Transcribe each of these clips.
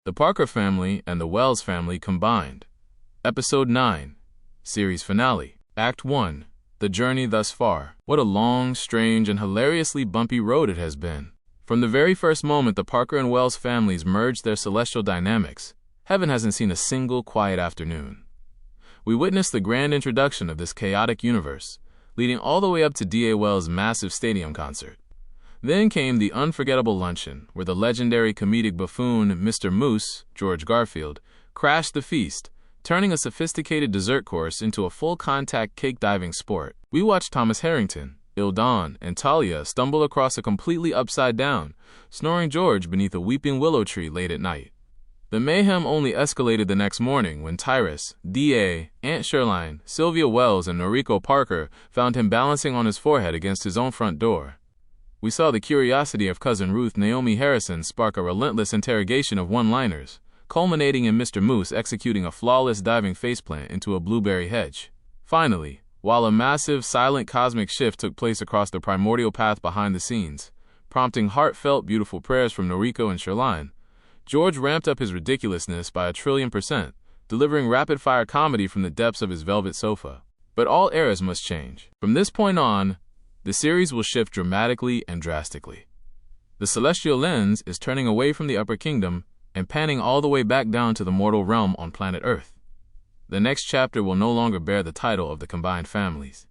The Parker family and the Wells family combined. Episode 9, Series Finale. Act 1, The Journey Thus Far. What a long, strange, and hilariously bumpy road it has been. From the very first moment the Parker and Wells families merged their celestial dynamics, heaven hasn't seen a single quiet afternoon. We witnessed the grand introduction of this chaotic universe, leading all the way up to D.A. Wells' massive stadium concert. Then came the unforgettable luncheon, where the legendary comedic buffoon Mr. Moose, George Garfield, crashed the feast, turning a sophisticated dessert course into a full-contact cake diving sport. We watched Thomas Harrington, Eldon, and Talia stumble across a completely upside-down, snoring George beneath a weeping willow tree late at night. The mayhem only escalated the next morning when Tyras, D.A., Aunt Shirline, Sylvia Wells, and Noriko Parker found him balancing on his forehead against his own front door. We saw the curiosity of cousin Ruth Naomi Harrison spark a relentless interrogation of one-liners, culminating in Mr. Moose executing a flawless diving faceplant into a blueberry hedge. Finally, while a massive, silent cosmic shift took place across the primordial path behind the scenes, prompting heartfelt, beautiful prayers from Noriko and Shirline, George ramped up his ridiculousness by 1,000,000,000%, delivering rapid-fire comedy from the depths of his velvet sofa. But all eras must change. From this point on, the series will shift dramatically and drastically. The celestial lens is turning away from the upper kingdom and panning all the way back down to the mortal realm on planet Earth. The next chapter will no longer bear the title of the combined families.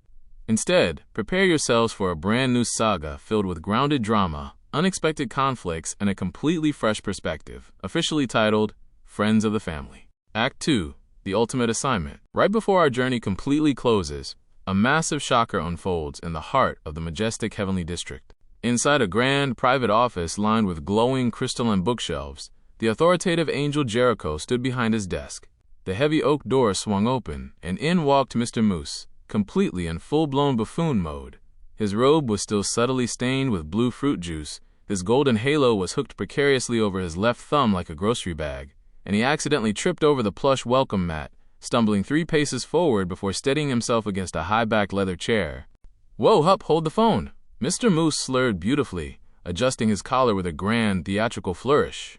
Instead, prepare yourselves for a brand new saga filled with grounded drama, unexpected conflicts, and a completely fresh perspective, officially titled Friends of the Family. Act 2, The Ultimate Assignment. Right before our journey completely closes, a massive shocker unfolds in the heart of the majestic heavenly district. Inside a grand, private office lined with glowing crystalline bookshelves, the authoritative angel Jericho stood behind his desk. The heavy oak door swung open, and in walked Mr. Moose, completely in full-blown buffoon mode. His robe was still subtly stained with blue fruit juice, his golden halo was hooked precariously over his left thumb like a grocery bag, and he accidentally tripped over the plush welcome mat, stumbling 3 paces forward before steadying himself against a high-backed leather chair. "Whoa, Hup, hold the phone!" Mr. Moose slurred beautifully, adjusting his collar with a grand, theatrical flourish.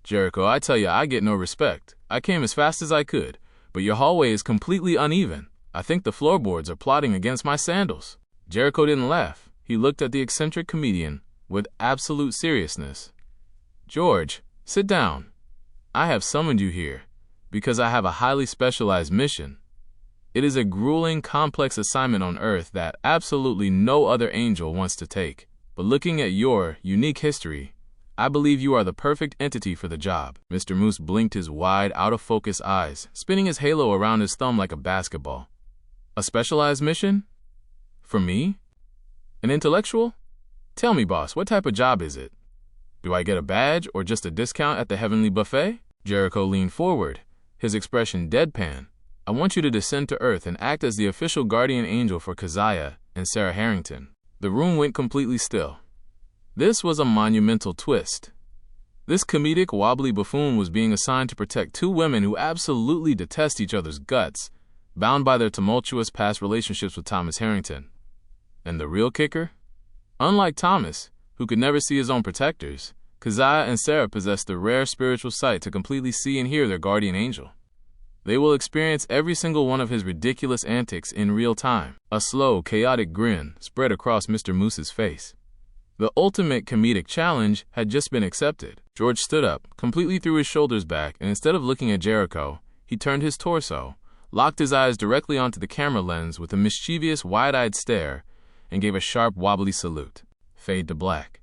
"Jericho, I tell ya, I get no respect. I came as fast as I could, but your hallway is completely uneven. I think the floorboards are plotting against my sandals." Jericho didn't laugh. He looked at the eccentric comedian with absolute seriousness. "George, sit down. I have summoned you here because I have a highly specialized mission. It is a grueling, complex assignment on Earth that absolutely no other angel wants to take. But looking at your unique history, I believe you are the perfect entity for the job." Mr. Moose blinked his wide, out-of-focus eyes, spinning his halo around his thumb like a basketball. "A specialized mission? For me? An intellectual? Tell me, boss, what type of job is it? Do I get a badge or just a discount at the heavenly buffet?" Jericho leaned forward, his expression deadpan. "I want you to descend to Earth and act as the official guardian angel for Keziah and Sarah Harrington." The room went completely still. This was a monumental twist. This comedic, wobbly buffoon was being assigned to protect 2 women who absolutely detest each other's guts, bound by their tumultuous past relationships with Thomas Harrington. And the real kicker? Unlike Thomas, who could never see his own protectors, Keziah and Sarah possessed the rare spiritual sight to completely see and hear their guardian angel. They will experience every single one of his ridiculous antics in real time. A slow, chaotic grin spread across Mr. Moose's face. The ultimate comedic challenge had just been accepted. George stood up, completely threw his shoulders back, and instead of looking at Jericho, he turned his torso, locked his eyes directly onto the camera lens with a mischievous, wide-eyed stare, and gave a sharp, wobbly salute. Fade to black.